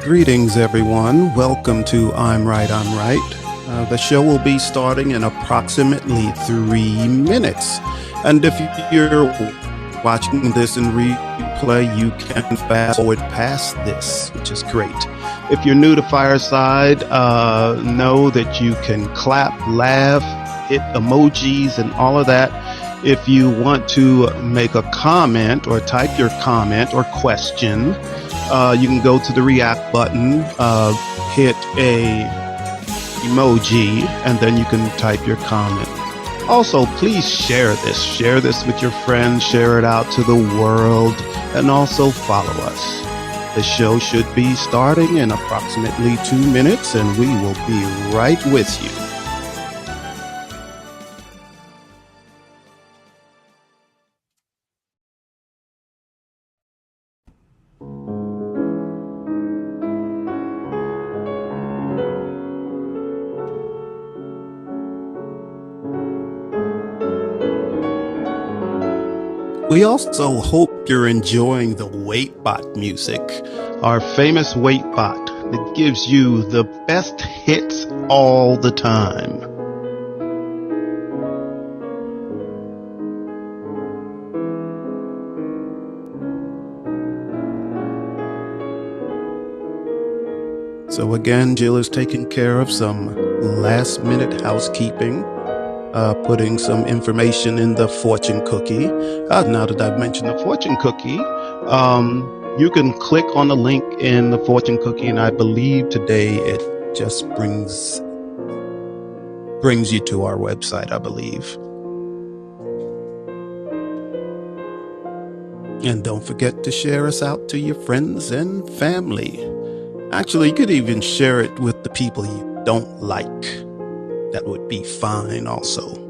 Greetings, everyone. Welcome to I'm Right, I'm Right. The show will be starting in approximately 3 minutes. And if you're watching this in replay, you can fast forward past this, which is great. If you're new to Fireside, know that you can clap, laugh, hit emojis, and all of that. If you want to make a comment or type your comment or question, you can go to the react button, hit a emoji, and then you can type your comment. Also, please share this. Share this with your friends. Share it out to the world. And also follow us. The show should be starting in approximately 2 minutes, and we will be right with you. We also hope you're enjoying the WaitBot music, our famous WaitBot that gives you the best hits all the time. So again, Jill is taking care of some last minute housekeeping. Putting some information in the fortune cookie. Now that I've mentioned the fortune cookie, you can click on the link in the fortune cookie, and I believe today it just brings you to our website, I believe. And don't forget to share us out to your friends and family. Actually, you could even share it with the people you don't like. That would be fine also.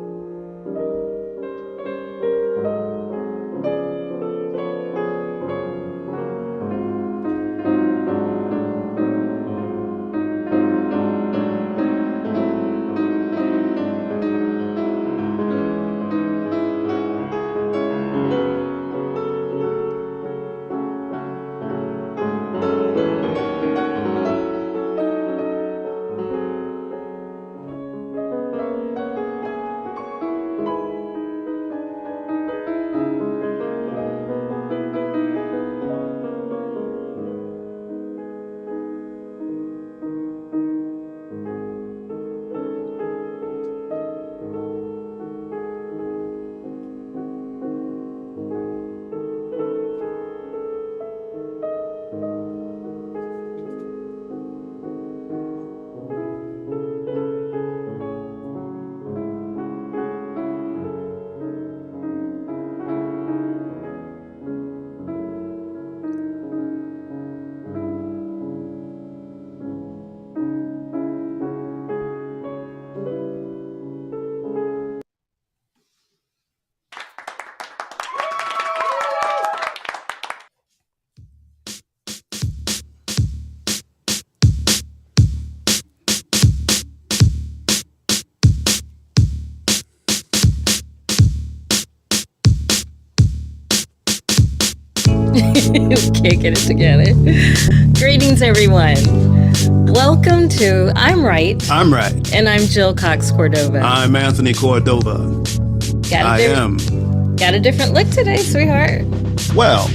Can't get it together. Greetings, everyone. Welcome to I'm Right. I'm Right. And I'm Jill Cox Cordova. I'm Anthony Cordova. I am. Got a different look today, sweetheart. Well,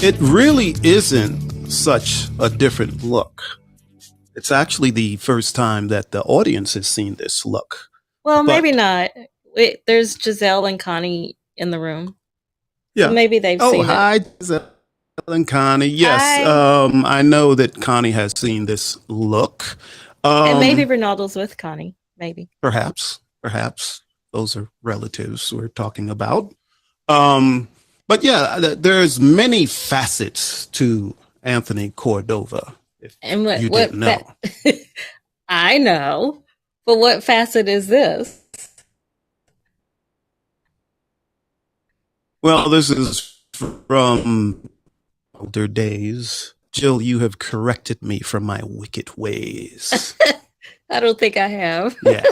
it really isn't such a different look. It's actually the first time that the audience has seen this look. Well, maybe not. Wait, there's Giselle and Connie in the room. Yeah. So maybe they've seen it. Oh, hi, Giselle and Connie. Yes, I know that Connie has seen this look. And maybe Ronaldo's with Connie. Maybe. Perhaps. Those are relatives we're talking about. But yeah, there's many facets to Anthony Cordova. If you didn't know. I know. But what facet is this? Well, this is from older days. Jill, you have corrected me from my wicked ways. I don't think I have. Yeah,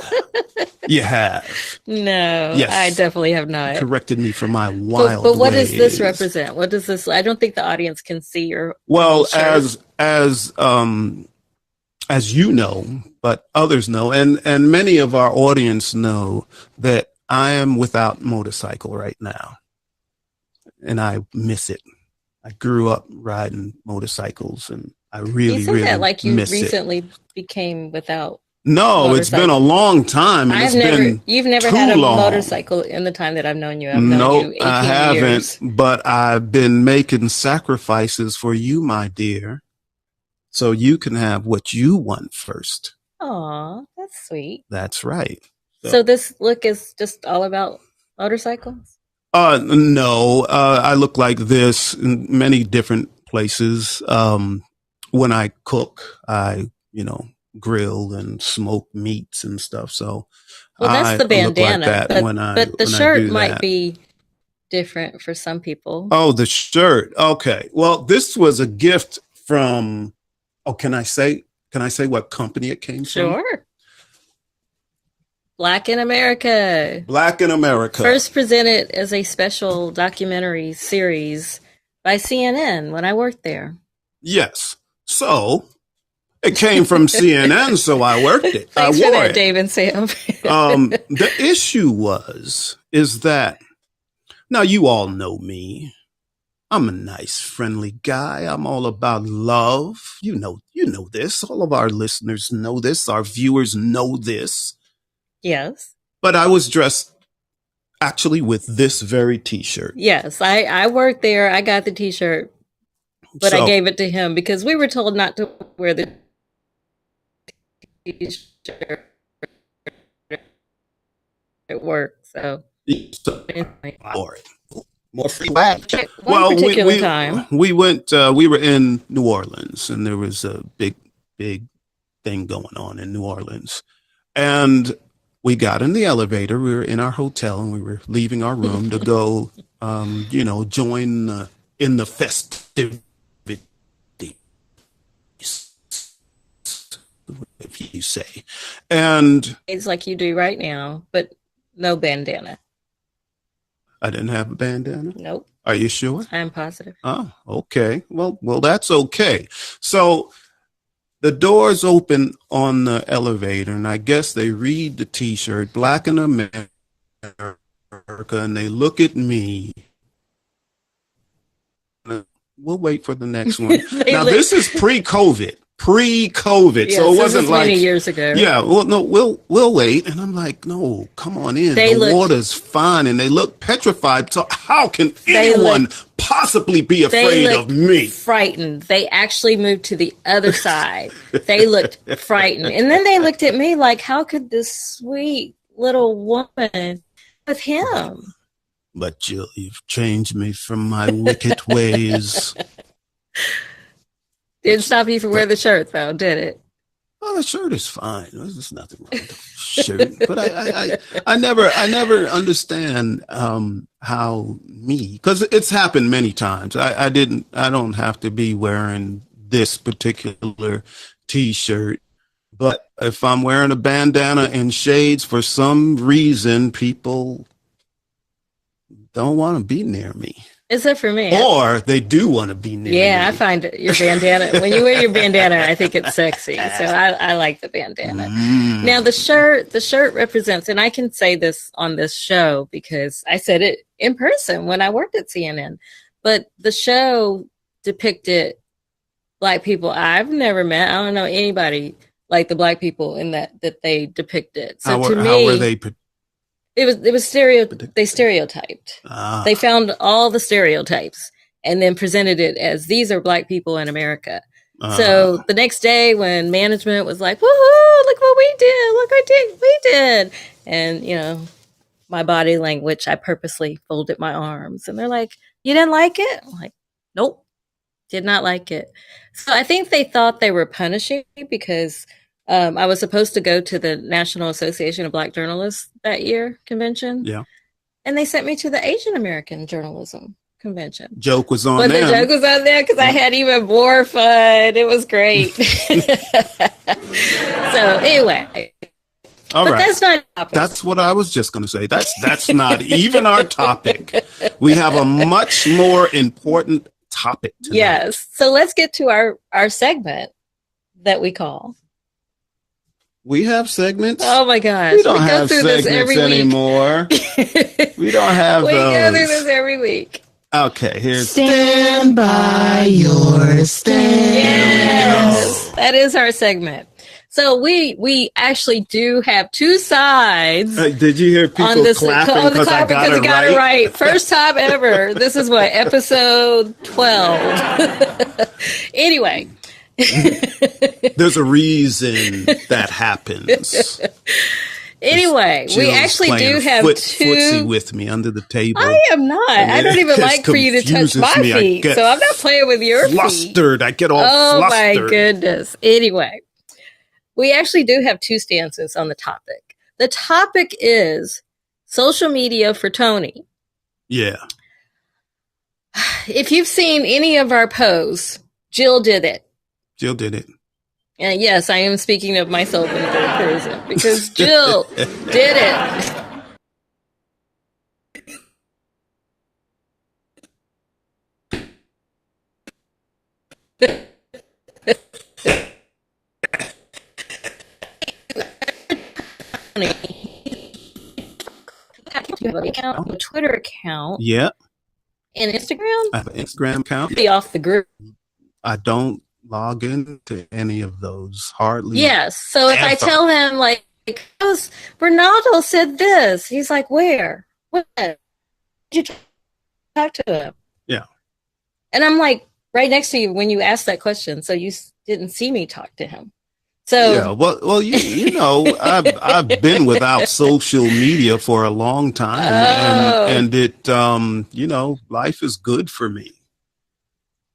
you have. No, yes. I definitely have not. You corrected me from my wild But what ways. does this represent? What does this? I don't think the audience can see your. Well, as as you know, but others know, and many of our audience know that I am without motorcycle right now, and I miss it. I grew up riding motorcycles, and I You really, said that really like you miss it. recently became without No, it's been a motorcycle. long time, and it's been You've never had too a long. motorcycle in the time that I've known you. I've known you No, I 18 haven't, years. but I've been making sacrifices for you, my dear, so you can have what you want first. Aw, that's sweet. That's right. So So, this look is just all about motorcycles? no, I look like this in many different places. When I cook, grill and smoke meats and stuff. So Well, that's I the look like bandana, that but the when I shirt do might that. be different for some people. Oh, the shirt. Okay. Well, this was a gift from, oh, can I say what company it came from? Sure. Black in America. Black in America. First presented as a special documentary series by CNN when I worked there. Yes. So it came from CNN, so I worked it. I Thanks for wore that, it. Dave and Sam. The issue is that now you all know me. I'm a nice, friendly guy. I'm all about love. You know this. All of our listeners know this. Our viewers know this. Yes. But I was dressed actually with this very T-shirt. Yes, I worked there. I got the T-shirt, but I So gave it to him because we were told not to wear the T-shirt at work. So anyway, for it. More free swag. one Well, particular time, we went. We were in New Orleans, and there was a big thing going on in New Orleans, and we got in the elevator. We were in our hotel, and we were leaving our room to go, join in the festivities, if you say. And it's like you do right now, but no bandana. I didn't have a bandana. Nope, Are you sure? I'm positive. Oh, okay. Well, that's okay. So the doors open on the elevator, and I guess they read the T-shirt, Black in America, and they look at me. We'll wait for the next one. Now, this is pre-COVID. Yes, so it wasn't like many years ago. Yeah, well, no, we'll wait. And I'm like, no, come on in. The water's fine, and they look petrified. So how can anyone possibly be afraid of me? Frightened. They actually moved to the other side. They looked frightened, and then they looked at me like, how could this sweet little woman with him? But you've changed me from my wicked ways. Didn't stop you from wearing the shirt, though, did it? Oh, the shirt is fine. There's nothing wrong with the shirt. But I never understand how me, because it's happened many times. I don't have to be wearing this particular T-shirt. But if I'm wearing a bandana and shades, for some reason, people don't want to be near me. Except for me. Or they do want to be near me. Yeah, I find your bandana. When you wear your bandana, I think it's sexy. So I like the bandana. Now the shirt represents, and I can say this on this show because I said it in person when I worked at CNN. But the show depicted Black people I've never met. I don't know anybody like the Black people in that they depicted. So to me, how were they? They stereotyped. They found all the stereotypes and then presented it as these are Black people in America. So the next day when management was like, woohoo, look what we did. Look what we did. And, my body language, I purposely folded my arms. And they're like, you didn't like it? I'm like, nope, did not like it. So I think they thought they were punishing me because I was supposed to go to the National Association of Black Journalists that year convention. Yeah. And they sent me to the Asian American Journalism convention. Joke was on there. But the joke was on there because I had even more fun. It was great. So anyway. All right. That's not topic. That's what I was just going to say. That's not even our topic. We have a much more important topic tonight. Yes. So let's get to our segment that we call. We have segments. Oh my gosh. We don't have segments anymore. We don't have we those. We go through this every week. Okay, here's Stand by your stand. Yes, that is our segment. So we actually do have two sides. Did you hear people clapping because I got it right? First time ever. This is what, episode 12. Anyway. There's a reason that happens. Anyway, we actually do have footsie with me under the table. I am not. I don't even like for you to touch my feet, so I'm not playing with your flustered. feet. I get all flustered. Oh my goodness. Anyway, we actually do have two stances on the topic. The topic is social media for Tony. Yeah. If you've seen any of our posts, Jill did it. Jill did it. And yes, I am speaking of myself in the third person because Jill did it. A Twitter account. Yeah. And Instagram? I have an Instagram account. Be off the group. I don't log into any of those hardly. Yes. So if I tell him like Ronaldo said this, he's like, where? What? Did you talk to him? Yeah. And I'm like right next to you when you asked that question. So you didn't see me talk to him. So yeah, well, you know, I've been without social media for a long time, and it, you know, life is good for me.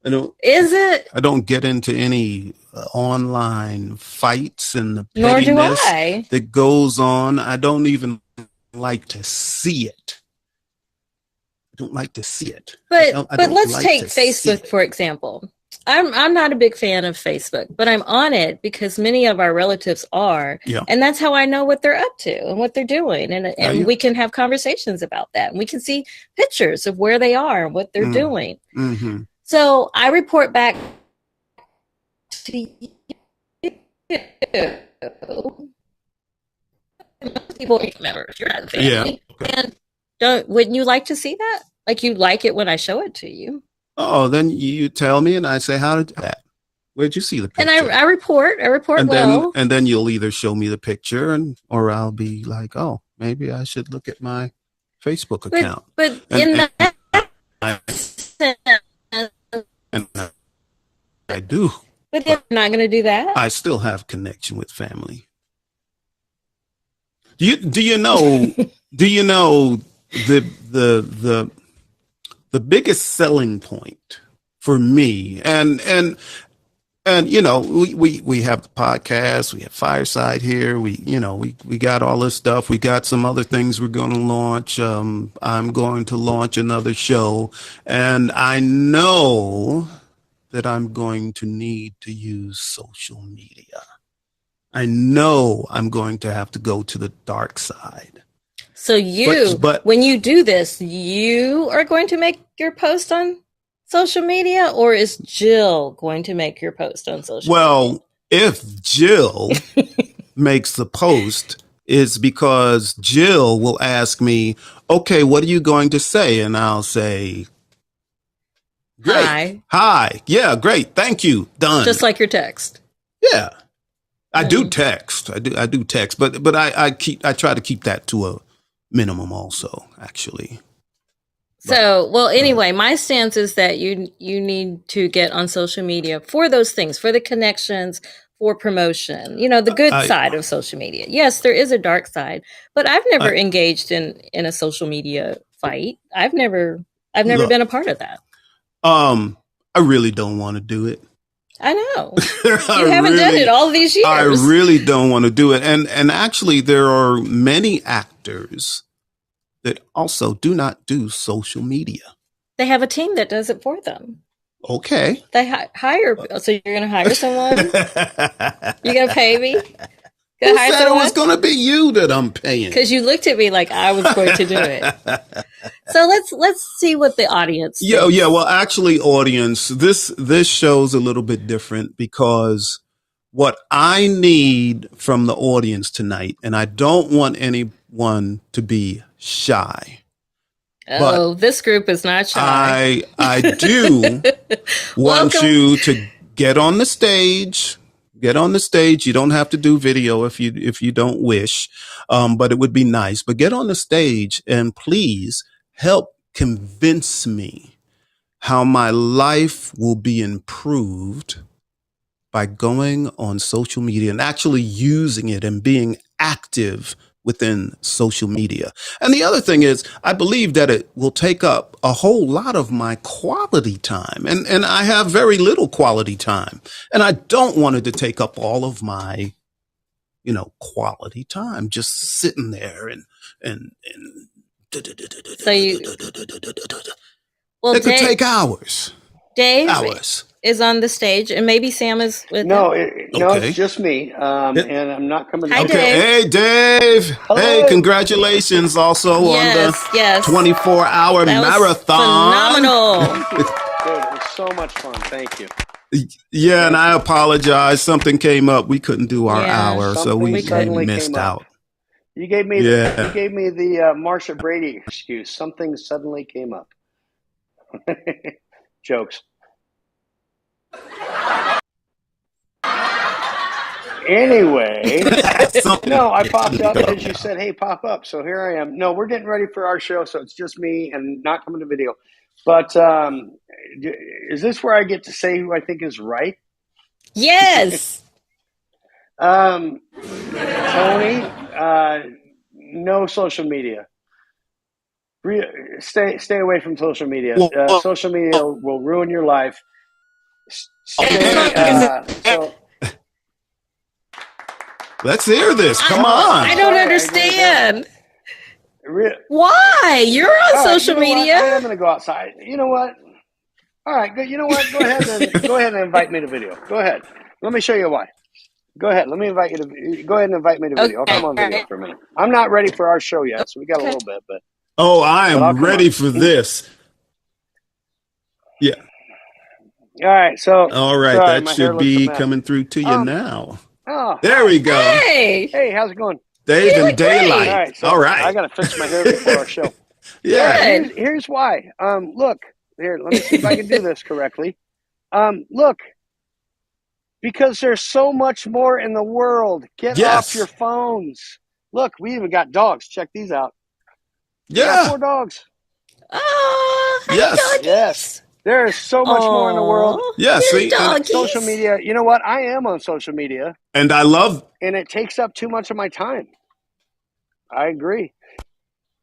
Is it? I don't get into any online fights and the pettiness that goes on. I don't even like to see it. I don't like to see it. But let's take Facebook for example. I'm not a big fan of Facebook, but I'm on it because many of our relatives are. Yeah. And that's how I know what they're up to and what they're doing. And we can have conversations about that. And we can see pictures of where they are and what they're doing. Mm-hmm. So I report back to you. Most people remember if you're not a family. Yeah. Okay. And wouldn't you like to see that? Like you'd like it when I show it to you. Oh, then you tell me, and I say, "How did that? Where'd you see the picture?" And I report. And then you'll either show me the picture, or I'll be like, "Oh, maybe I should look at my Facebook account." But I do. But if I'm not going to do that, I still have connection with family. Do you know? Do you know the biggest selling point for me, and you know, we have the podcast, we have Fireside here, we got all this stuff, we got some other things we're going to launch. I'm going to launch another show, and I know that I'm going to need to use social media. I know I'm going to have to go to the dark side. So when you do this, you are going to make your post on social media, or is Jill going to make your post on social media? Well, if Jill makes the post, it's because Jill will ask me, okay, what are you going to say? And I'll say, great. Hi. Yeah, great. Thank you. Done. Just like your text. Yeah. I do text. I do text, but I try to keep that to a minimum also, actually. So, well, anyway, my stance is that you need to get on social media for those things, for the connections, for promotion, you know, the good side of social media. Yes, there is a dark side, but I've never engaged in a social media fight. I've never been a part of that. I really don't want to do it. I know. You haven't done it all these years. I really don't want to do it. And actually, there are many actors that also do not do social media. They have a team that does it for them. Okay. They hire. So you're going to hire someone? You're going to pay me? Go hire said it was someone? going to be you that I'm paying? Because you looked at me like I was going to do it. So let's see what the audience thinks. Yeah. Well, actually, audience, this show's a little bit different because what I need from the audience tonight, and I don't want anyone to be shy. Oh, this group is not shy. I do want you to get on the stage. Get on the stage. You don't have to do video if you don't wish, but it would be nice. But get on the stage and please help convince me how my life will be improved by going on social media and actually using it and being active within social media. And the other thing is, I believe that it will take up a whole lot of my quality time. And I have very little quality time. And I don't want it to take up all of my, quality time just sitting there and So it could take hours. Dave Hours. is on the stage, and maybe Sam is with No, him. it's just me, and I'm not coming. Hi, Okay, Dave. hey Dave. Hello. Hey, congratulations also on the 24-hour That was marathon. phenomenal. Dude, it was so much fun. Thank you. Yeah, and I apologize. Something came up. We couldn't do our hour, so we suddenly missed came up. out. You gave me the Marsha Brady excuse. Something suddenly came up. Jokes. Anyway, no, I popped up as you said, hey, pop up. So here I am. No, we're getting ready for our show, so it's just me and not coming to video. But is this where I get to say who I think is right? Yes. Tony, no social media. Stay away from social media. Social media will ruin your life. Let's hear this. Come on. I don't understand. Why? You're on social media. I am going to go outside. You know what? All right. You know what? Go ahead and invite me to video. Go ahead. Let me show you why. Go ahead. Let me invite you to. Go ahead and invite me to video. I'll come on video for a minute. I'm not ready for our show yet, so we got a little bit. But I am ready for this. Yeah. All right. So. All right. Sorry, that should be coming through to you now. Oh, there we go. Hey, how's it going? Dave and Daylight. All right. I got to fix my hair before our show. Yeah. Here's why. Look here. Let me see if I can do this correctly. Look, because there's so much more in the world. Get off your phones. Look, we even got dogs. Check these out. Yeah. We got 4 dogs. Oh, yes. There is so much more in the world. Yeah, see, social media. You know what? I am on social media. And I love. And it takes up too much of my time. I agree.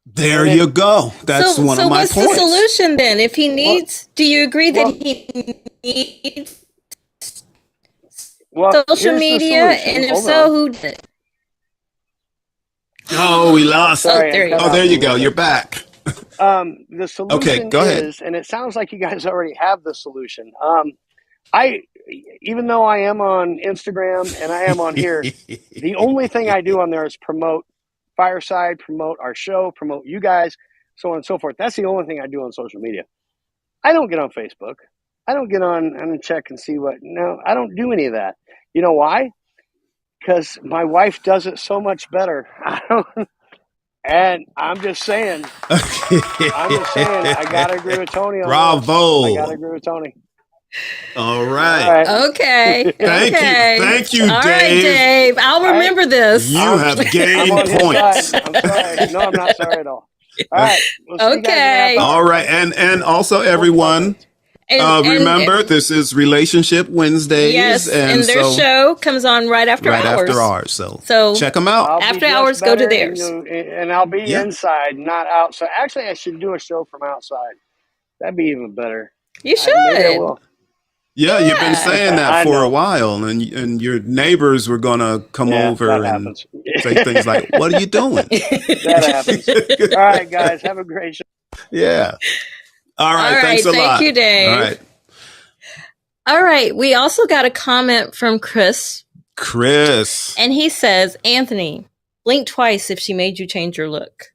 There you go. That's one of my points. So what's the solution then? If he needs, do you agree that he needs social media? And if so, who did it? Oh, we lost. There you go. You're back. The solution go ahead. is, and it sounds like you guys already have the solution. Even though I am on Instagram and I am on here, the only thing I do on there is promote Fireside, promote our show, promote you guys, so on and so forth. That's the only thing I do on social media. I don't get on Facebook. I don't get on and check and see what. No, I don't do any of that. You know why? Because my wife does it so much better. And I'm just saying, I gotta agree with Tony on Bravo. That. I gotta agree with Tony. All right. Okay. Thank you, Dave. All right, Dave. I'll remember this. You have gained points. I'm sorry. No, I'm not sorry at all. All right. We'll okay. All right. And also everyone, remember, this is Relationship Wednesdays. Yes, and their show comes on right after ours. So check them out. After hours, go to theirs. And I'll be inside, not outside. Actually, I should do a show from outside. That'd be even better. You should. Yeah, you've been saying that for a while, and your neighbors were gonna come over and say things like, "What are you doing?" That happens. All right, guys, have a great show. Yeah. All right. Thanks a lot. Thank you, Dave. All right. All right. We also got a comment from Chris. Chris. And he says, Anthony, blink twice if she made you change your look.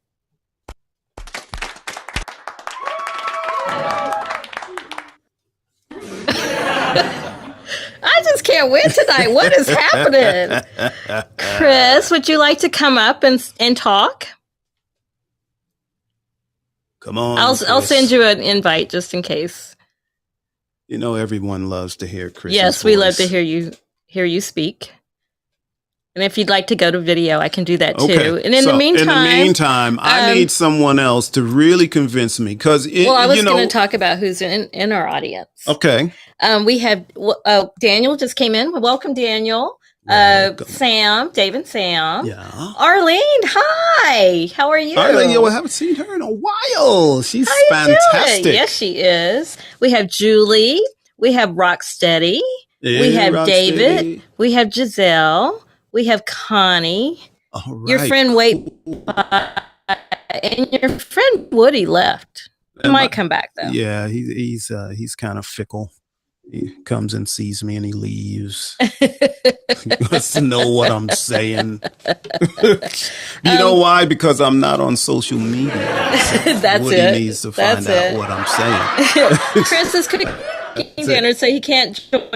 I just can't win tonight. What is happening? Chris, would you like to come up and talk? Come on. I'll send you an invite just in case. You know, everyone loves to hear Chris. Yes, we love to hear you speak. And if you'd like to go to video, I can do that too. Okay. And in the meantime, I need someone else to really convince me because I was going to talk about who's in our audience. Okay. We have Daniel just came in. Welcome, Daniel. Sam, Dave and Sam. Yeah. Arlene, hi. How are you? Arlene, I haven't seen her in a while. She's fantastic. Doing? Yes, she is. We have Julie. We have Rocksteady. Yeah, we have Rocksteady. David. We have Giselle. We have Connie. All right. Your friend Wade. And your friend Woody left. He might come back though. Yeah, he's kind of fickle. He comes and sees me and he leaves. He wants to know what I'm saying. You know why? Because I'm not on social media. So that's Woody it. needs to find out what I'm saying. Chris is cooking dinner, so he can't join.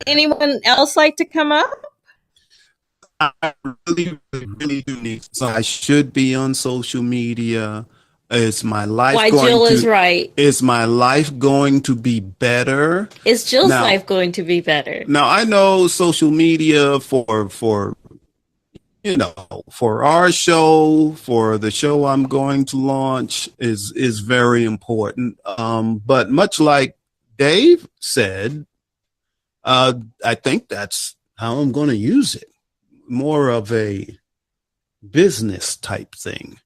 Anyone else like to come up? I really do need. So I should be on social media. Is my life right? Is my life going to be better? Is Jill's life going to be better? Now I know social media for our show, for the show I'm going to launch is very important. But much like Dave said, I think that's how I'm going to use it. More of a business type thing.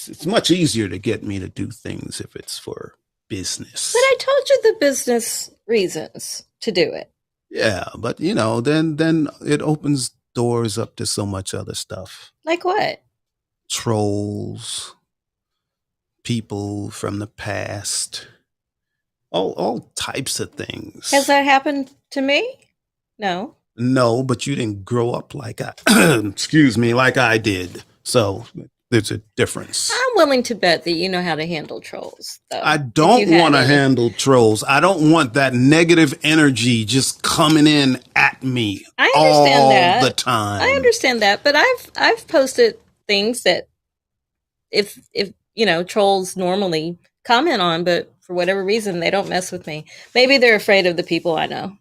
It's much easier to get me to do things if it's for business. But I told you the business reasons to do it. Yeah, but then it opens doors up to so much other stuff. Like what? Trolls, people from the past, all types of things. Has that happened to me? No. No, but you didn't grow up like I did. So there's a difference. I'm willing to bet that you know how to handle trolls, though. I don't want to handle trolls. I don't want that negative energy just coming in at me all the time. I understand that, but I've posted things that if trolls normally comment on, but for whatever reason they don't mess with me. Maybe they're afraid of the people I know.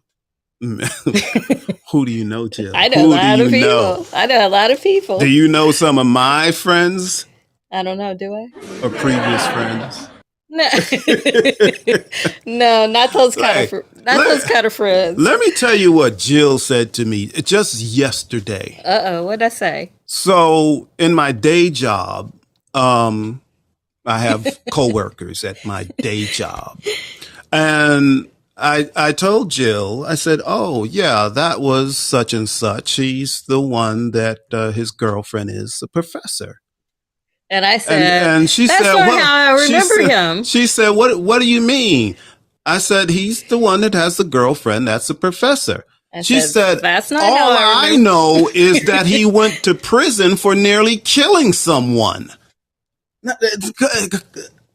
Who do you know, Jill? I know a lot of people. I know a lot of people. Do you know some of my friends? I don't know. Do I? Or previous friends? No, no, not those kind of friends. Let me tell you what Jill said to me just yesterday. What'd I say? So in my day job, I have coworkers at my day job, and I told Jill, I said, oh, yeah, that was such and such. He's the one that his girlfriend is a professor. And I said, and she that's said, not how I remember him. She said, what do you mean? I said, he's the one that has the girlfriend that's a professor. She said, that's not all how I know is that he went to prison for nearly killing someone.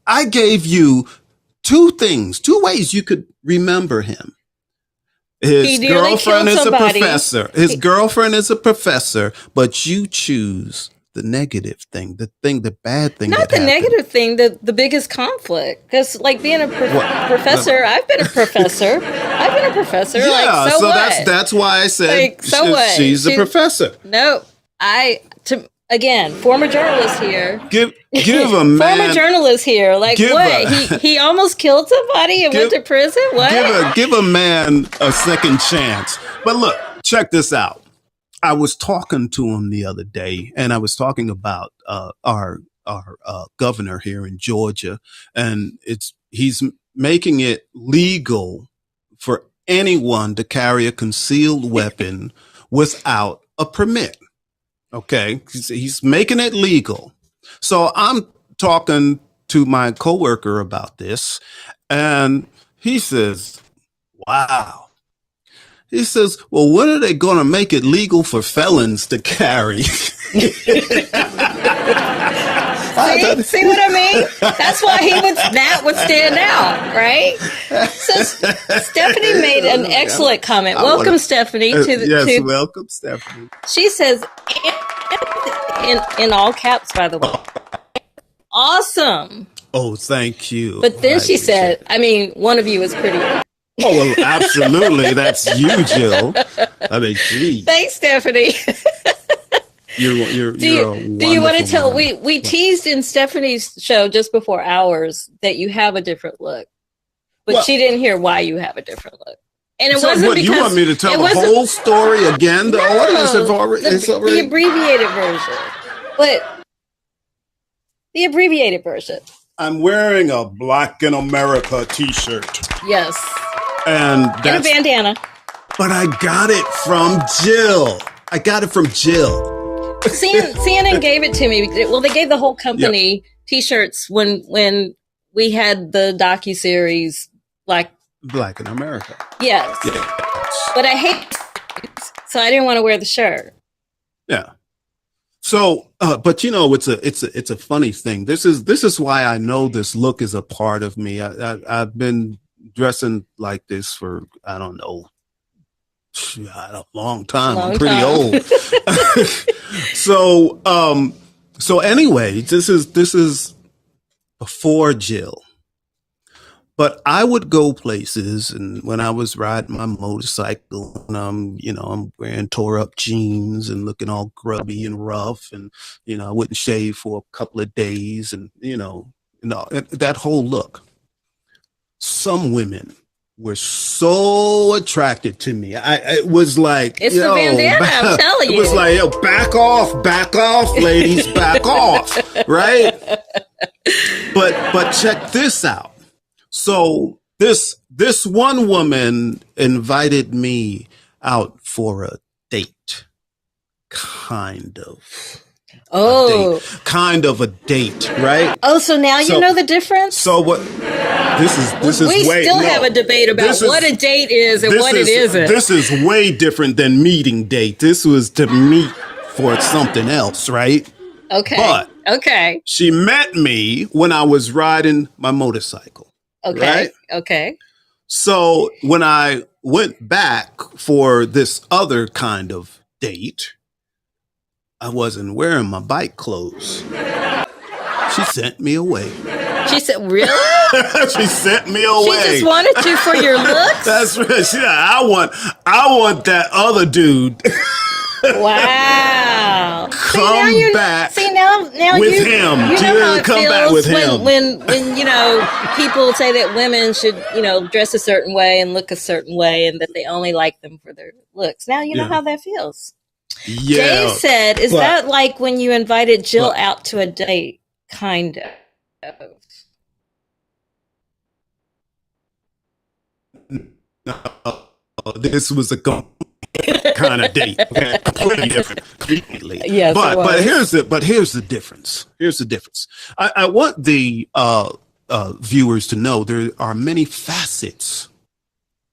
I gave you two ways you could remember him. His girlfriend is a professor. His girlfriend is a professor, but you choose the negative thing, the bad thing. Not the negative thing, the biggest conflict. Because like being a professor, I've been a professor. Yeah, like, so what? That's why I said like, so what? She's a professor. No, again, former journalist here. Give a man. Former journalist here. Like what? He almost killed somebody and went to prison? What? Give a man a second chance. But look, check this out. I was talking to him the other day, and I was talking about our governor here in Georgia, and he's making it legal for anyone to carry a concealed weapon without a permit. Okay, he's making it legal. So I'm talking to my coworker about this, and He says, wow. He says, well, when are they going to make it legal for felons to carry? See what I mean? That's why that would stand out, right? So Stephanie made an excellent comment. Welcome, Stephanie. Welcome, Stephanie. She says, in all caps, by the way, awesome. Oh, thank you. But then she said, I mean, one of you is pretty. Oh, well, absolutely. That's you, Jill. I mean, geez. Thanks, Stephanie. Do you want to tell? We teased in Stephanie's show just before ours that you have a different look, but she didn't hear why you have a different look. And it wasn't because you want me to tell the whole story again. The audience have already the abbreviated version, but the abbreviated version. I'm wearing a Black in America T-shirt. Yes. And a bandana. But I got it from Jill. CNN gave it to me. Well, they gave the whole company T-shirts when we had the docuseries Black in America. Yes. But I hate it, so I didn't want to wear the shirt. Yeah. So, but it's a funny thing. This is why I know this look is a part of me. I've been dressing like this for, I don't know, a long time. I'm pretty old. So anyway, this is before Jill. But I would go places, and when I was riding my motorcycle, and I'm wearing tore up jeans and looking all grubby and rough, and I wouldn't shave for a couple of days, and that whole look. Some women were so attracted to me. It was like, it's the bandana, I'm telling you. It was like, back off, ladies, back off, right? But check this out. So this one woman invited me out for a date, kind of. Oh, kind of a date, right? Oh, so now you know the difference. So what? This is we still have a debate about what a date is and what it isn't. This is way different than meeting date. This was to meet for something else, right? Okay. But she met me when I was riding my motorcycle. Okay. Right? Okay. So when I went back for this other kind of date, I wasn't wearing my bike clothes. She sent me away. She said, really? She sent me away. She just wanted you for your looks? That's right. I want that other dude. Wow. Come back with him. You know how it feels when people say that women should, dress a certain way and look a certain way and that they only like them for their looks. Now you know how that feels. Yeah. Dave said, is that like when you invited Jill out to a date? Kind of. No, this was a kind of date. Okay? Completely different. Completely. Yes, but here's the difference. Here's the difference. I want the viewers to know there are many facets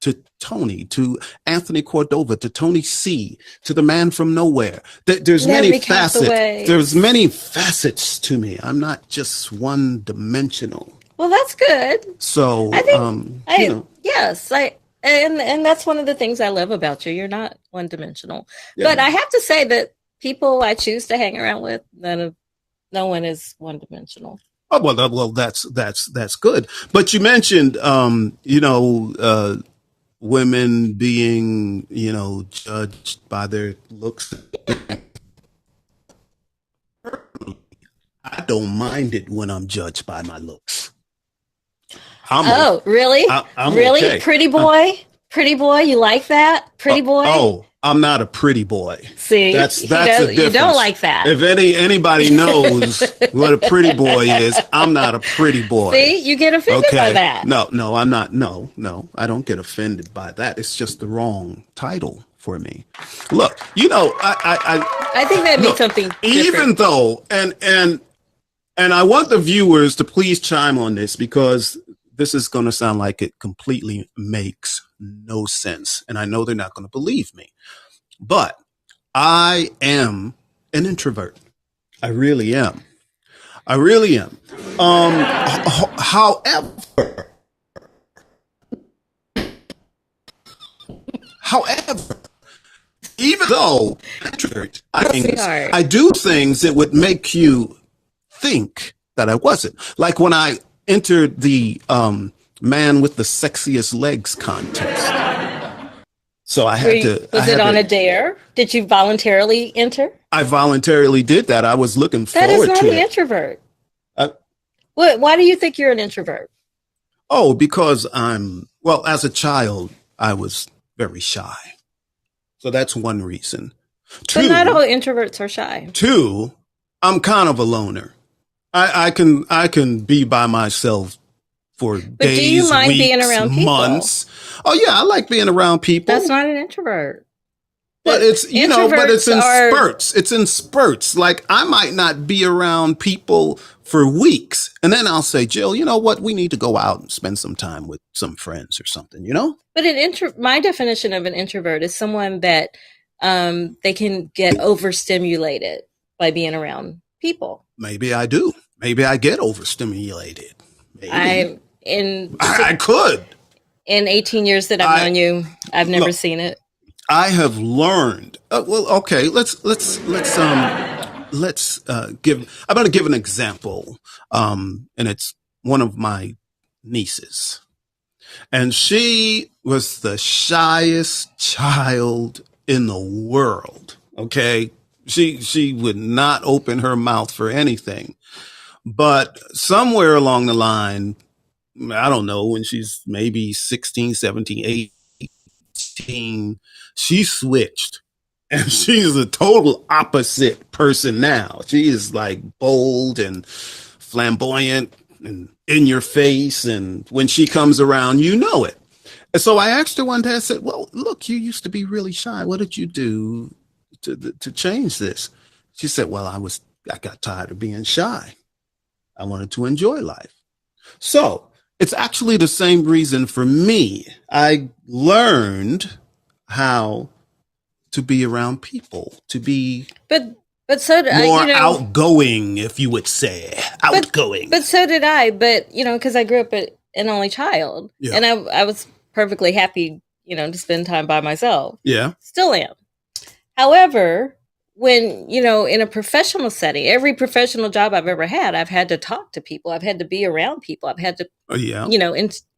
to Tony, to Anthony Cordova, to Tony C, to the man from nowhere. There's many facets. There's many facets to me. I'm not just one dimensional. Well, that's good. So I think, yes, and that's one of the things I love about you. You're not one dimensional. Yeah. But I have to say that people I choose to hang around with, no one is one dimensional. Oh well, that's good. But you mentioned, women being, judged by their looks. I don't mind it when I'm judged by my looks. Really? I'm really? Okay. Pretty boy, you like that? Pretty boy? I'm not a pretty boy. See, that's the difference. You don't like that. If anybody knows what a pretty boy is, I'm not a pretty boy. See, you get offended by that. No, I'm not. No, I don't get offended by that. It's just the wrong title for me. Look, I think that means something different. Even though, and I want the viewers to please chime on this because this is going to sound like it completely makes no sense. And I know they're not going to believe me, but I am an introvert. I really am. I really am. However, even though I do things that would make you think that I wasn't. Like when I entered the man with the sexiest legs contest. So I had to. Was it on a dare? Did you voluntarily enter? I voluntarily did that. I was looking forward to it. That is not an introvert. Why do you think you're an introvert? Oh, because as a child, I was very shy. So that's one reason. But not all introverts are shy. Two, I'm kind of a loner. I can be by myself for days, do you mind weeks, being around people? Months. Oh yeah, I like being around people. That's not an introvert. But it's but it's in spurts. It's in spurts. Like I might not be around people for weeks, and then I'll say, Jill, you know what? We need to go out and spend some time with some friends or something. But my definition of an introvert is someone that they can get overstimulated by being around people. Maybe I do. Maybe I get overstimulated. Maybe. I could. In 18 years that I've known you, I've never seen it. I have learned. Okay. Let's give. I'm going to give an example. And it's one of my nieces, and she was the shyest child in the world. Okay. She would not open her mouth for anything, but somewhere along the line, I don't know, when she's maybe 16, 17, 18, she switched and she's a total opposite person now. She is like bold and flamboyant and in your face. And when she comes around, you know it. And so I asked her one day, I said, well, look, you used to be really shy. What did you do to change this? She said, well, I got tired of being shy. I wanted to enjoy life. So it's actually the same reason for me. I learned how to be around people, to be but so did more outgoing, if you would say. Outgoing. But so did I. But, because I grew up an only child. Yeah. And I was perfectly happy, to spend time by myself. Yeah. Still am. However, when, in a professional setting, every professional job I've ever had, I've had to talk to people. I've had to be around people. I've had to,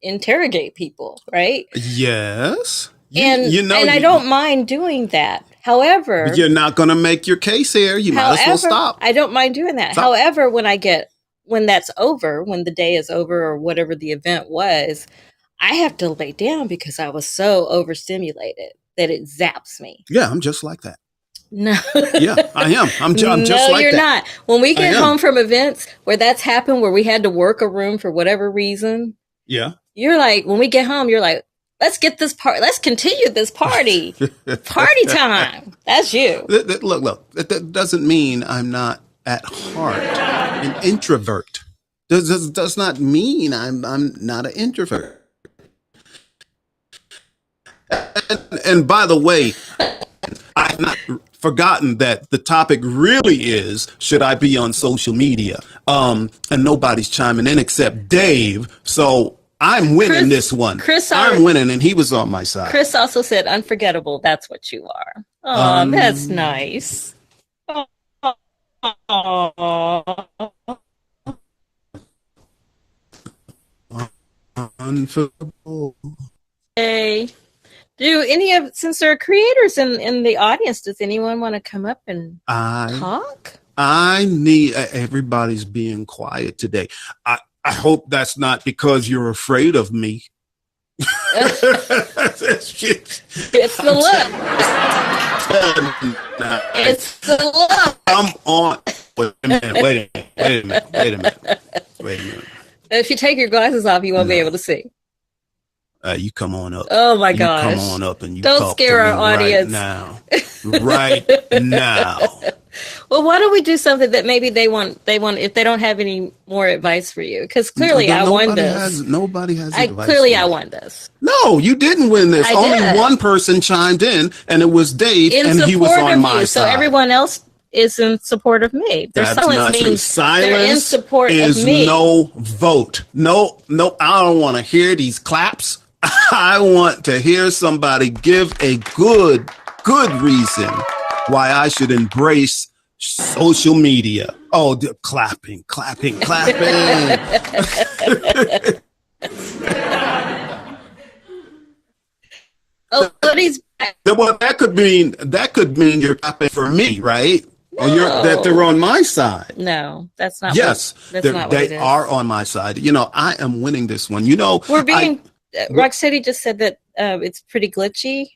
interrogate people, right? Yes. And I don't mind doing that. However, but you're not going to make your case here. You might as well stop. I don't mind doing that. Stop. However, when that's over, when the day is over or whatever the event was, I have to lay down because I was so overstimulated that it zaps me. Yeah, I'm just like that. No. Yeah, I am. I'm just like that. No, you're not. When we get home from events where that's happened, where we had to work a room for whatever reason. Yeah. You're like, when we get home, you're like, let's continue this party. Party time. That's you. Look, that doesn't mean I'm not at heart an introvert. Does not mean I'm not an introvert. And by the way, I've not forgotten that the topic really is, should I be on social media? And nobody's chiming in except Dave. So I'm winning this one. I'm winning, and he was on my side. Chris also said, unforgettable, that's what you are. Oh, that's nice. Unforgettable. Hey. Since there are creators in the audience, does anyone want to come up and talk? I need, everybody's being quiet today. I hope that's not because you're afraid of me. It's the look. It's the look. I'm on. Wait a minute. If you take your glasses off, you won't be able to see. You come on up. Oh my gosh. Come on up and you don't talk scare to our me audience right now. Well, why don't we do something that maybe they want if they don't have any more advice for you? Because clearly I won this. Nobody has advice. Clearly I won this. No, you didn't win this. Only one person chimed in, and it was Dave, and he was on my side. So everyone else is in support of me. That's not true. Silence in support is of me. No vote. No, I don't want to hear these claps. I want to hear somebody give a good reason why I should embrace social media. Oh, clapping. Oh, but he's back. Well, that could mean you're clapping for me, right? No. Or that they're on my side. No, that's not. Yes, that's not what they are on my side. I am winning this one. We're being. Rocksteady just said that it's pretty glitchy.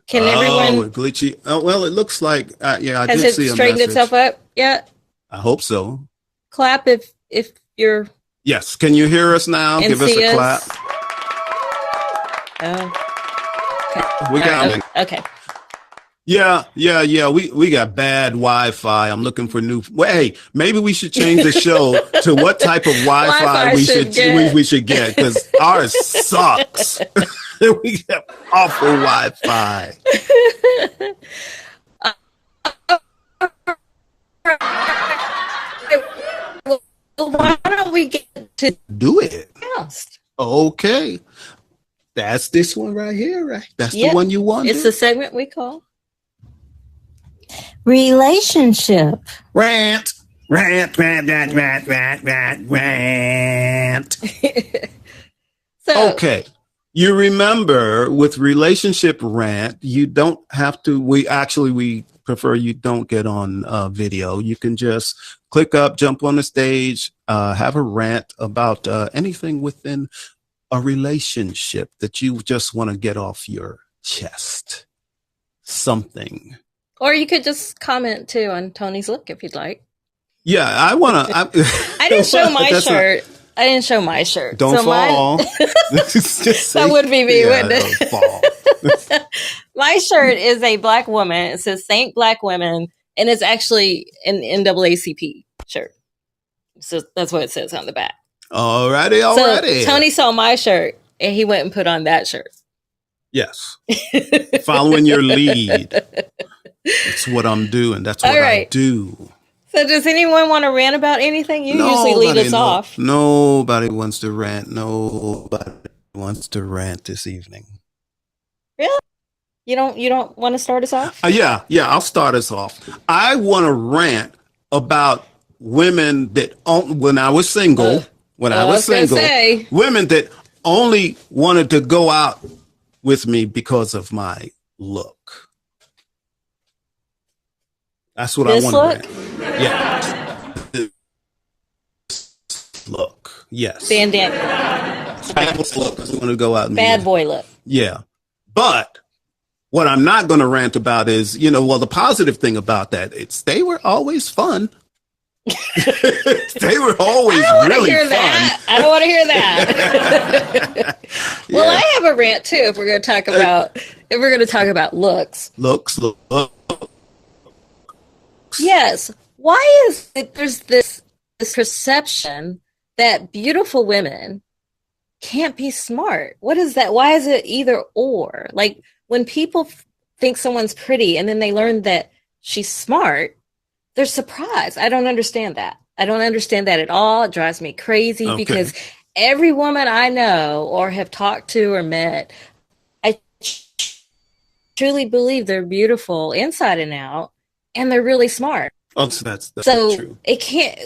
Can everyone glitchy? Oh, well, it looks like I did see a message. Has it straightened itself up yet? I hope so. Clap if you're. Yes. Can you hear us now? Give us a clap. Oh. Okay. We got it. Okay. Yeah. We got bad Wi-Fi. I'm looking for new. Well, hey, maybe we should change the show to what type of Wi-Fi we should get, because ours sucks. We got awful Wi-Fi. Why don't we get to do it? Fast. Okay. That's this one right here, right? That's the one you want. It's the segment we call Relationship. Rant. So, okay. You remember with relationship rant, you don't have to, we prefer you don't get on video. You can just click up, jump on the stage, have a rant about anything within a relationship that you just want to get off your chest. Something. Or you could just comment too on Tony's look if you'd like. Yeah, I want to. I didn't show my shirt. I didn't show my shirt. Don't fall. That would be me, wouldn't it? Fall. My shirt is a black woman. It says Saint Black Women, and it's actually an NAACP shirt. So that's what it says on the back. Alrighty. So Tony saw my shirt, and he went and put on that shirt. Yes. Following your lead. That's what I'm doing. That's what I do. So does anyone want to rant about anything? You usually lead us off. Nobody wants to rant. Nobody wants to rant this evening. Really? You don't want to start us off? Yeah, I'll start us off. I want to rant about women that when I was single, women that only wanted to go out with me because of my look. That's what I want to rant. Yeah. Look. Yes. Bandana. Look, because we want to go out and bad boy look. Yeah. But what I'm not going to rant about is, the positive thing about that, they were always fun. They were always really fun. I don't want to hear that. Well, I have a rant too. If we're going to talk about looks. Looks. Yes. Why is it there's this perception that beautiful women can't be smart? What is that? Why is it either or? Like when people think someone's pretty and then they learn that she's smart, they're surprised. I don't understand that. I don't understand that at all. It drives me crazy because every woman I know or have talked to or met, I truly believe they're beautiful inside and out. And they're really smart. Oh, so that's so true. It can't.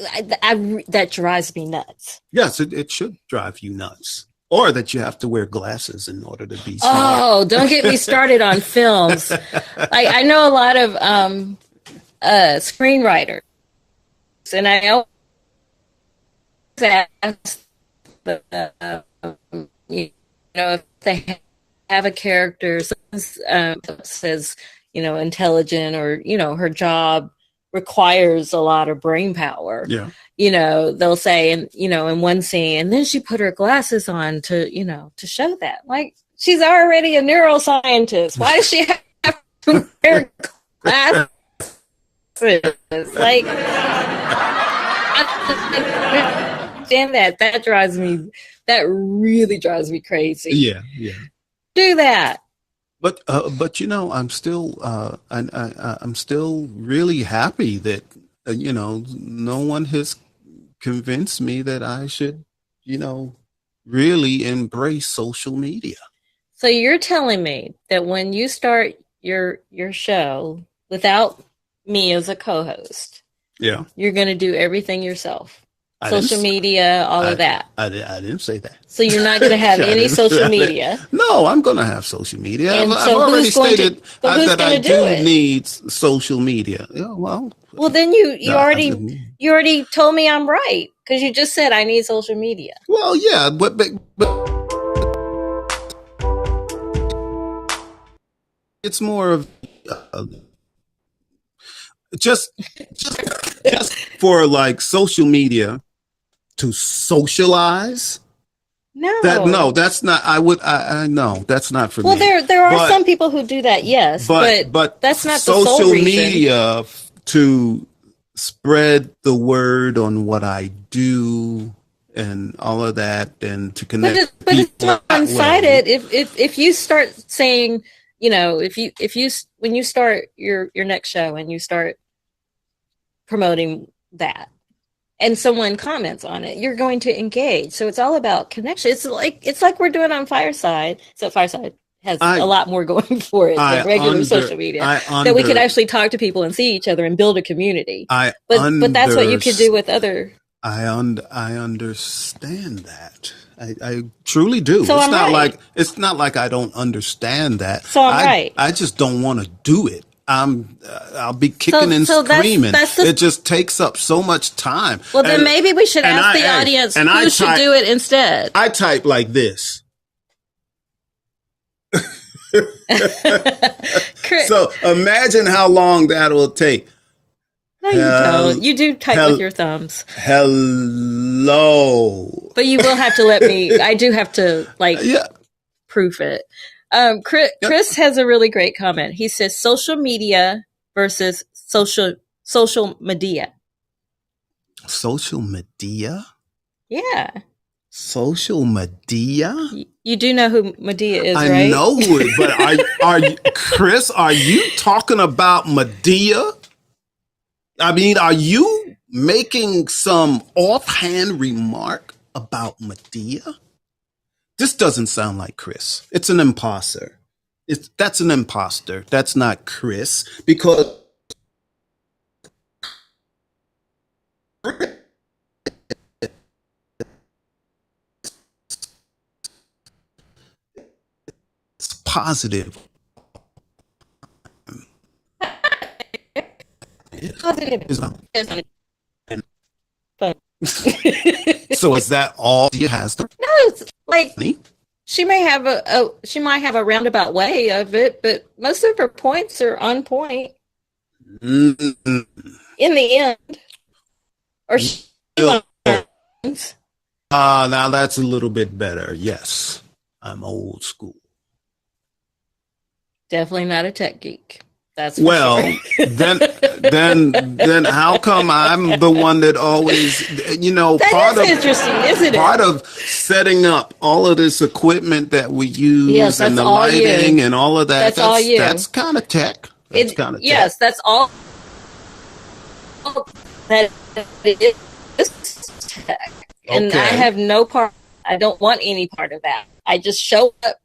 That drives me nuts. Yes, it should drive you nuts. Or that you have to wear glasses in order to be smart. Oh, don't get me started on films. I know a lot of screenwriters, and I always ask if they have a character says. Intelligent or, her job requires a lot of brain power. Yeah. They'll say, in one scene, and then she put her glasses on to show that. Like, she's already a neuroscientist. Why does she have to wear glasses? It's like, I understand that. That really drives me crazy. Yeah. Do that. But I'm still I'm still really happy that no one has convinced me that I should really embrace social media. So you're telling me that when you start your show without me as a co-host, yeah, you're going to do everything yourself. Social media, all of that. I didn't say that. So you're not going to have any social media. No, I'm going to have social media. And I've already stated that I do it? need social media. Yeah, well, then you already told me I'm right, because you just said I need social media. Well, yeah, but it's more of just for like social media to socialize. No, that's not. I no, that's not for me. Well, there are some people who do that, yes, but that's not the sole reason. Social media to spread the word on what I do and all of that, and to connect. But it's not one-sided. If you start saying, when you start your next show and you start promoting that, and someone comments on it, you're going to engage. So it's all about connection. It's like we're doing on Fireside. So Fireside has a lot more going for it than regular social media. That we could actually talk to people and see each other and build a community. But that's what you could do with other. I understand that. I truly do. So it's not like I don't understand that. So I'm right. I just don't want to do it. I'll be kicking and screaming. It just takes up so much time. Well, then maybe we should ask the audience who should do it instead. I type like this. So imagine how long that will take. No, you don't. You do type with your thumbs. Hello. But you will have to let me. I do have to proof it. Chris has a really great comment. He says social media versus social media. Social media? Yeah. Social media? You do know who Medea is, right? I know it, but Chris, are you talking about Medea? I mean, are you making some offhand remark about Medea? This doesn't sound like Chris. It's an imposter. That's an imposter. That's not Chris, because it's positive. So is that all she has to? No, it's like she might have a roundabout way of it, but most of her points are on point. Mm-hmm. In the end, or now that's a little bit better. Yes, I'm old school. Definitely not a tech geek. That's sure. then how come I'm the one that always, that is interesting, isn't it? Part of setting up all of this equipment that we use and the lighting and all of that. That's all you. That's kind of tech. Yes, that's all. That is tech, and I have no part. I don't want any part of that. I just show up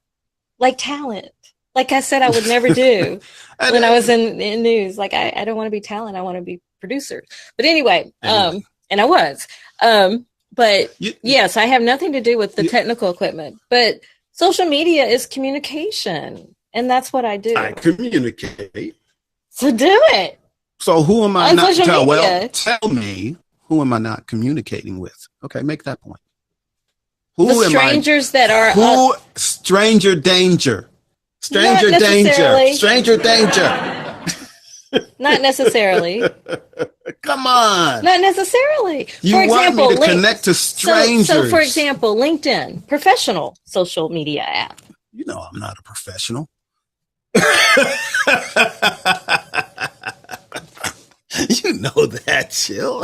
like talent. Like I said, I would never do when I was in news. Like I don't want to be talent. I want to be producer. But anyway, and I was. But yes, I have nothing to do with the technical equipment. But social media is communication, and that's what I do. I communicate. So do it. So who am I not? Tell me, who am I not communicating with? Okay, make that point. Who the strangers that are stranger danger. Stranger danger. Stranger danger. Not necessarily. Come on. Not necessarily. For example, want me to connect to strangers. So, for example, LinkedIn, professional social media app. You know I'm not a didn't know that, Jill.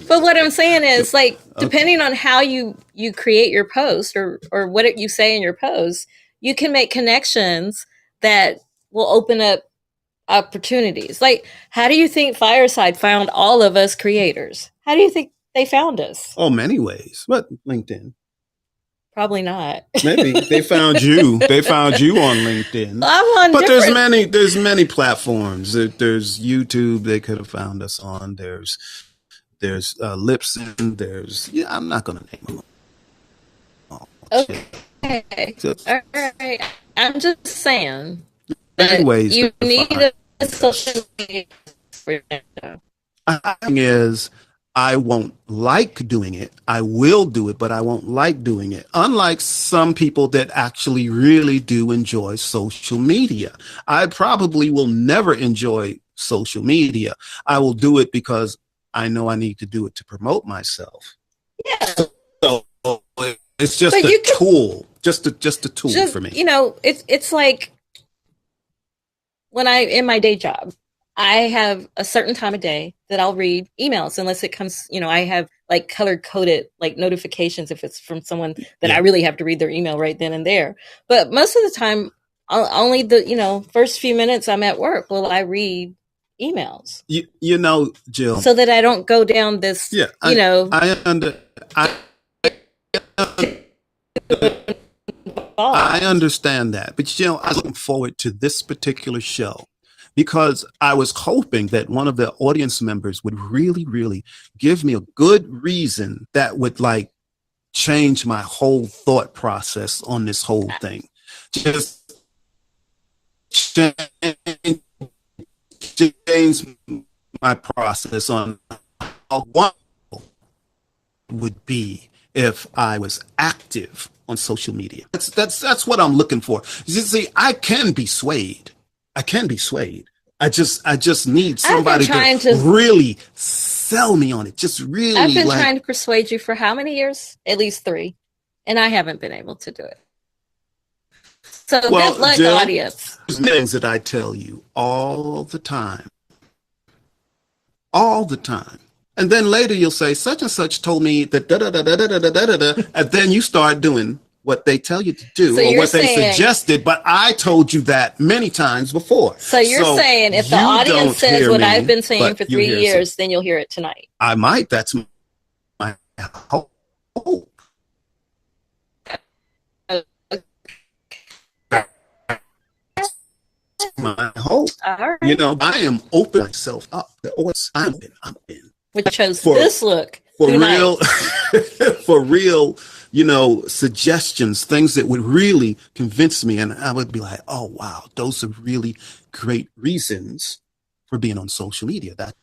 But what I'm saying is, like, depending on how you create your post or what you say in your post, you can make connections that will open up opportunities. Like, how do you think Fireside found all of us creators? How do you think they found us? Oh, many ways. What, LinkedIn? Probably not. Maybe they found you. They found you on LinkedIn. But there's many platforms. There's YouTube. They could have found us on. There's Lipson. I'm not gonna name them all. Okay. All right. I'm just saying that ways you need a social media for your show. The thing is, I won't like doing it. I will do it, but I won't like doing it. Unlike some people that actually really do enjoy social media. I probably will never enjoy social media. I will do it because I know I need to do it to promote myself. Yeah. So it's just a tool. Just a tool for me. You know, it's like when in my day job, I have a certain time of day that I'll read emails unless it comes, I have like color coded like notifications if it's from someone that I really have to read their email right then and there. But most of the time, only the, first few minutes I'm at work will I read emails. Jill. So that I don't go down this, I understand that. But, I'm looking forward to this particular show, because I was hoping that one of the audience members would really, really give me a good reason that would like change my whole thought process on this whole thing. Just change my process on how wonderful it would be if I was active on social media. That's what I'm looking for. You see, I can be swayed. I just need somebody to really sell me on it. Just really. I've been trying to persuade you for how many years? At least 3. And I haven't been able to do it. So good luck, Jill, audience. Things that I tell you all the time. All the time. And then later you'll say, such and such told me that da-da-da-da-da-da-da-da, and then you start doing what they tell you to do, or what they suggested, but I told you that many times before. So you're saying if the audience says what I've been saying for 3 years, then you'll hear it tonight. I might. That's my hope. My hope. Right. I am open myself up. I'm in. We chose this look for real. For real. Suggestions, things that would really convince me. And I would be like, oh, wow, those are really great reasons for being on social media. That's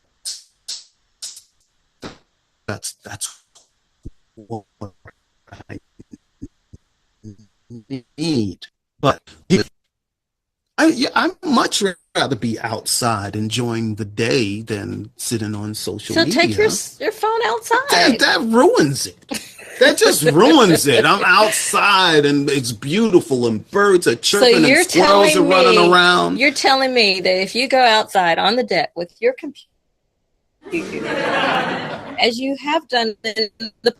what I need. But I'd much rather be outside enjoying the day than sitting on social media. So take your phone outside. That ruins it. That just ruins it. I'm outside and it's beautiful and birds are chirping and squirrels are running around. You're telling me that if you go outside on the deck with your computer, as you have done in the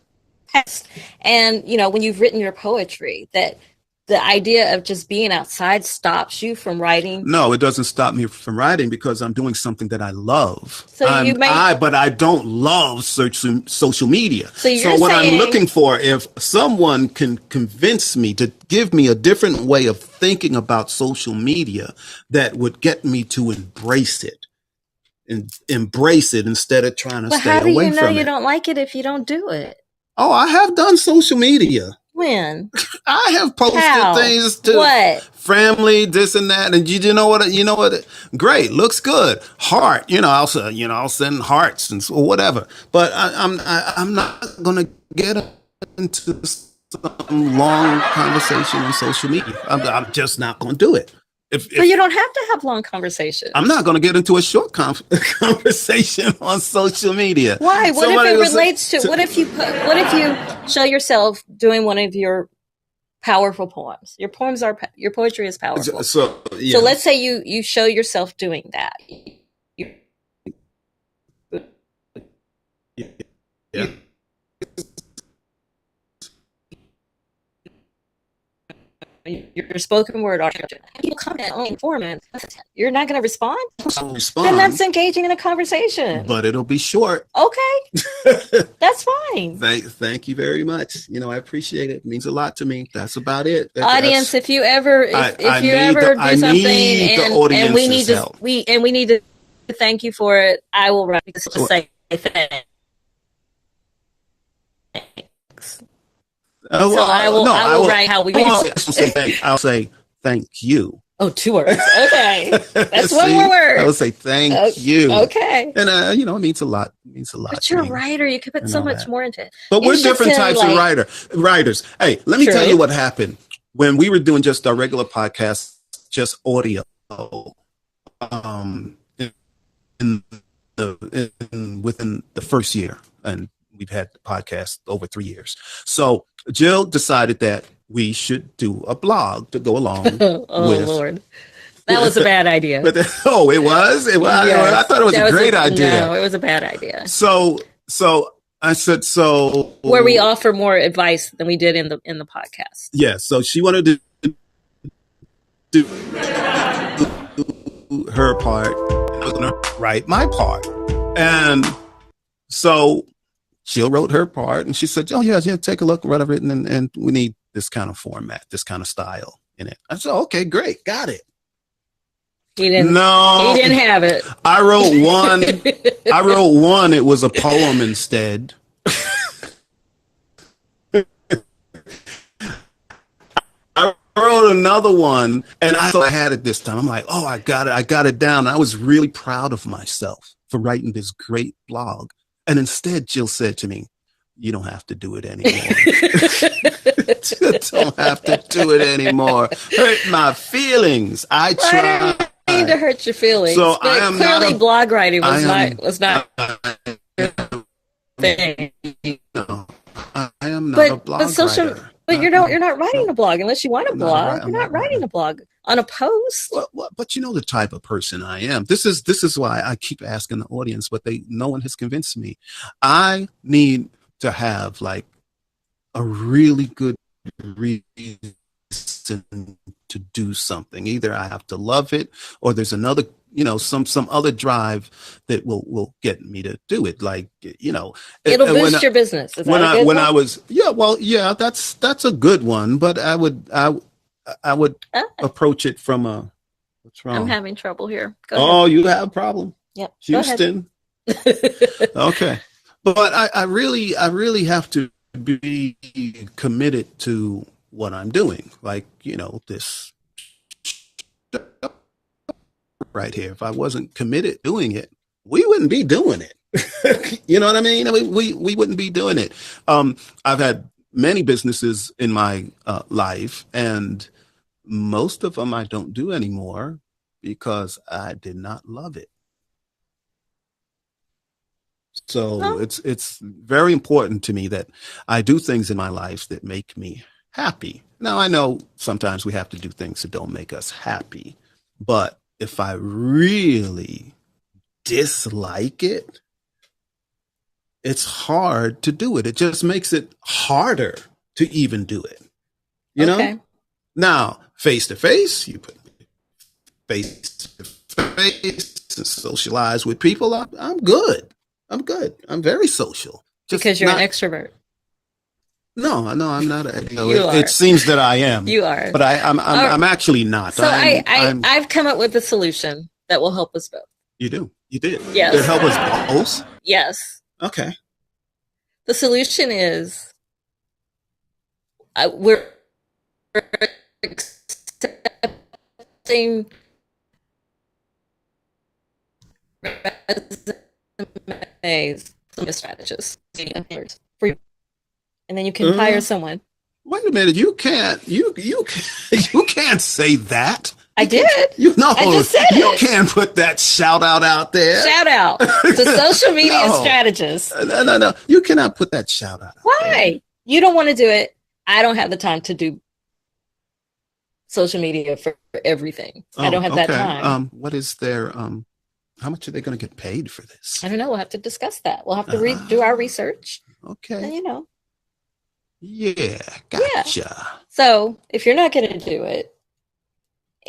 past, and when you've written your poetry, that the idea of just being outside stops you from writing? No, it doesn't stop me from writing because I'm doing something that I love. So but I don't love social media. So what I'm looking for, if someone can convince me to give me a different way of thinking about social media that would get me to embrace it instead of trying to stay away from it. How do you know you don't like it if you don't do it? Oh, I have done social media. When? I have posted things to family, this and that, and you know what? Great, looks good. Heart, I'll send hearts and whatever. But I'm not gonna get into some long conversation on social media. I'm just not gonna do it. But you don't have to have long conversations. I'm not going to get into a short conversation on social media. Why? What if it relates to? What if you show yourself doing one of your powerful poems? Your poetry is powerful. So let's say you show yourself doing that. your spoken word article. People comment on informant. You're not going to respond? I'll respond. Then that's engaging in a conversation. But it'll be short. Okay. That's fine. Thank you very much. I appreciate it. It means a lot to me. That's about it. Audience, if you ever do something and we need to thank you for it, I will write to say thanks. I will write how we. I'll say thank you. Oh, 2 words. Okay, that's one more word. I will say thank you. Okay, and it means a lot. It means a lot. But you're a writer. You could put so much more into it. But we're different types of writers. Hey, let me tell you what happened when we were doing just our regular podcast, just audio. Within the first year, and we've had the podcast over 3 years. So Jill decided that we should do a blog to go along with. Lord. That was a bad idea. It was? Yes, I thought it was a great idea. No, it was a bad idea. So I said, where we offer more advice than we did in the podcast. Yeah. So she wanted to do her part. I was going to write my part. And so Jill wrote her part and she said, oh, yeah, take a look at what I've written. And we need this kind of format, this kind of style in it. I said, okay, great. Got it. He didn't have it. I wrote one. It was a poem instead. I wrote another one and I thought I had it this time. I'm like, oh, I got it down. I was really proud of myself for writing this great blog. And instead, Jill said to me, you don't have to do it anymore. You don't have to do it anymore. Hurt my feelings. I tried. I need to hurt your feelings. So but I am clearly blog writing was not thing. No, I am not a blog writer. But you're not writing a blog unless you want a blog. You're not writing a blog on a post. But you know the type of person I am. This is why I keep asking the audience, but no one has convinced me. I need to have like a really good reason to do something. Either I have to love it, or there's another, some other drive that will get me to do it. Like, it'll boost your business. Is that a good one? I was, that's a good one. But I would approach it from what's wrong? I'm having trouble here. Go ahead. You have a problem? Yep. Houston. Okay. But I really have to be committed to what I'm doing. Like, this right here. If I wasn't committed doing it, we wouldn't be doing it. You know what I mean? We wouldn't be doing it. I've had many businesses in my life, and most of them I don't do anymore because I did not love it. So it's very important to me that I do things in my life that make me happy. Now, I know sometimes we have to do things that don't make us happy, but if I really dislike it, it's hard to do it. It just makes it harder to even do it. You know? Now, face to face, you put face to face and socialize with people. I'm good. I'm very social. Because you're an extrovert. No, I'm not. It seems that I am. You are, but I'm actually not. So I've come up with a solution that will help us both. You did. Yes. It'll help us both. Yes. Okay. The solution is we're accepting strategists for you, and then you can hire someone. Wait a minute, you can't say that. I did. I just said you can't put that shout out there. Shout out to social media strategists. No. You cannot put that shout out. Why? You don't want to do it. I don't have the time to do social media for everything. I don't have that time. What is their how much are they going to get paid for this? I don't know. We'll have to discuss that. We'll have to do our research. Okay. And, Yeah, Yeah. gotcha. So if you're not going to do it,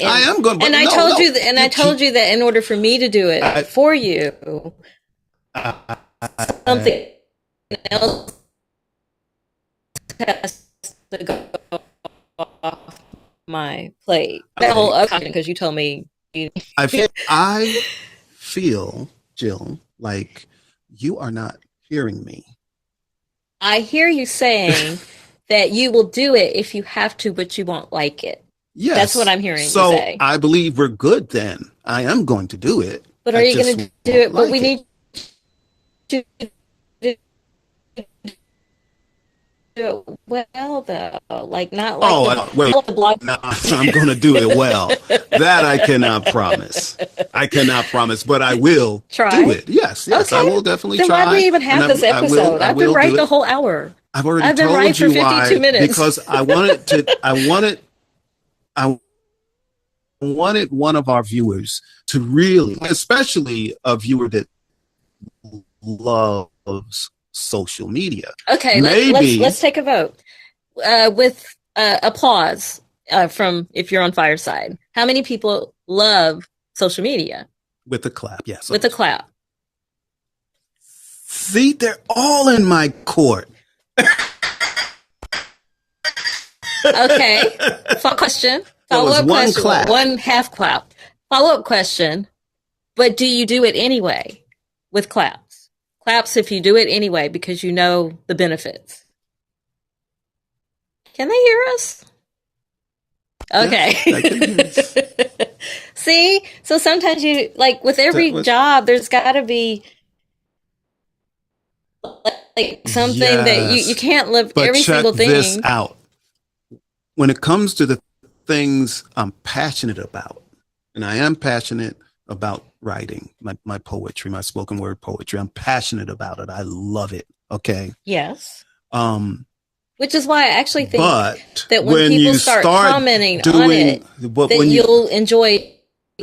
I am going to. And I told you that, I told you that in order for me to do it for you, something else has to go off my plate. That whole because you told me. I feel, Jill, like you are not hearing me. I hear you saying that you will do it if you have to, but you won't like it. Yes. That's what I'm hearing you say. So I believe we're good then. I am going to do it. But are you going to do it? But we need to do it well, though. Like, not like the blog. No, I'm going to do it well. That I cannot promise. I cannot promise, but I will do it. Yes, okay. I will definitely try. Then why do we even have this episode? I've been right the whole hour. I've already told right you for 52 minutes. Because I wanted one of our viewers to really, especially a viewer that loves social media. Okay, let's take a vote with applause from if you're on Fireside. How many people love social media? With a clap, yes. With a clap. See, they're all in my court. Okay. Question. Follow-up question. Clap. One half clap. Follow-up question. But do you do it anyway with claps? Claps if you do it anyway because you know the benefits. Can they hear us? Okay. Yes, I can hear us. See? So sometimes you, like with every job, there's got to be like something that you can't live every single thing. Check this out. When it comes to the things I'm passionate about, and I am passionate about writing, my poetry, my spoken word poetry. I'm passionate about it. I love it. Okay. Yes. Which is why I actually think that when people start commenting on it, that you'll enjoy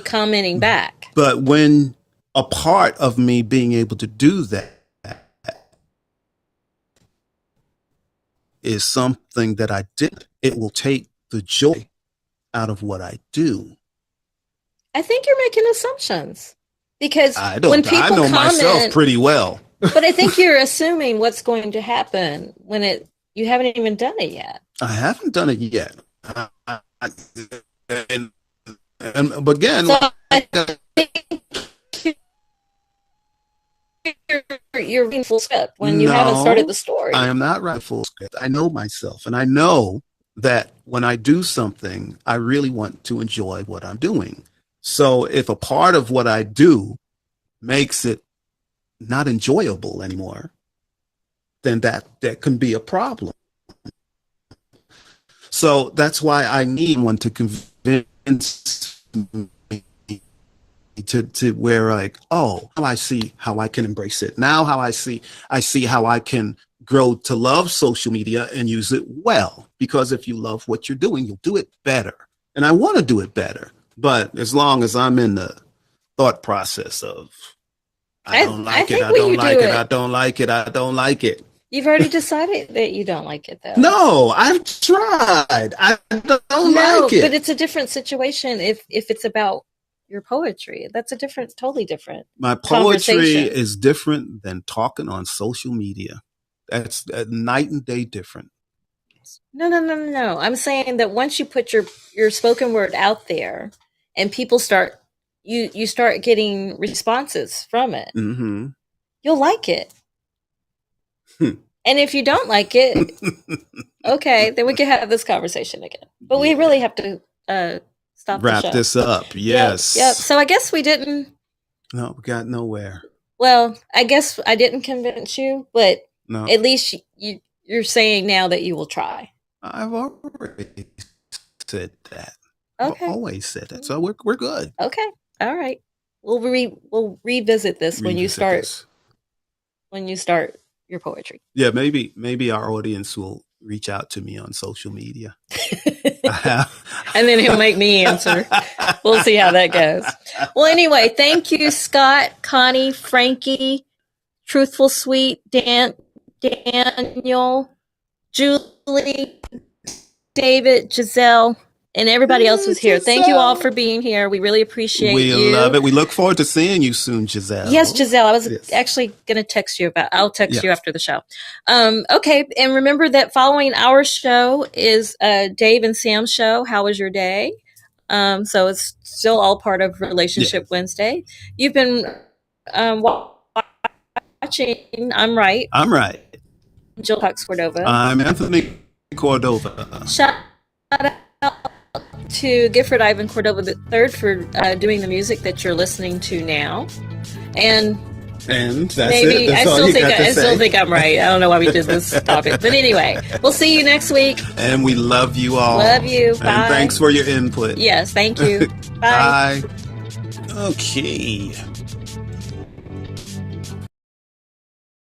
commenting back. But when a part of me being able to do that is something that I did, it will take the joy out of what I do. I think you're making assumptions because I know myself pretty well. But I think you're assuming what's going to happen when you haven't even done it yet. I haven't done it yet. But again, so I think you're reading full script when you haven't started the story. I am not writing full script. I know myself, and I know that when I do something, I really want to enjoy what I'm doing. So if a part of what I do makes it not enjoyable anymore, then that can be a problem. So that's why I need one to convince me to where like, oh, now I see how I can embrace it. Now I see how I can grow to love social media and use it well. Because if you love what you're doing, you'll do it better. And I want to do it better. But as long as I'm in the thought process of I don't like it, I don't like it. You've already decided that you don't like it, though. No, I've tried. I don't like it. But it's a different situation if it's about your poetry. That's totally different. My poetry is different than talking on social media. That's night and day different. No. I'm saying that once you put your spoken word out there and people start, you start getting responses from it, you'll like it. And if you don't like it, okay, then we can have this conversation again. But we really have to wrap this up. Yes. Yep. So I guess we didn't. No, we got nowhere. Well, I guess I didn't convince you, but at least you're saying now that you will try. I've already said that. Okay. I've always said that. So we're good. Okay. All right. We'll revisit this when you start your poetry. Yeah, maybe our audience will reach out to me on social media. And then he'll make me answer. We'll see how that goes. Well, anyway, thank you, Scott, Connie, Frankie, Truthful Sweet, Daniel, Julie, David, Giselle, and everybody else who's here. Thank you all for being here. We really appreciate you. We love it. We look forward to seeing you soon, Giselle. Yes, Giselle. I was actually going to text you about. I'll text you after the show. Okay, and remember that following our show is Dave and Sam's show. How was your day? So it's still all part of Relationship Wednesday. You've been watching. I'm right. I'm right. Jill Cox Cordova. I'm Anthony Cordova. Shout out to Gifford Ivan Cordova III for doing the music that you're listening to now. And that's maybe it. That's I still think I'm right. I don't know why we did this topic. But anyway, we'll see you next week. And we love you all. Love you. Bye. And thanks for your input. Yes, thank you. Bye. Bye. Okay.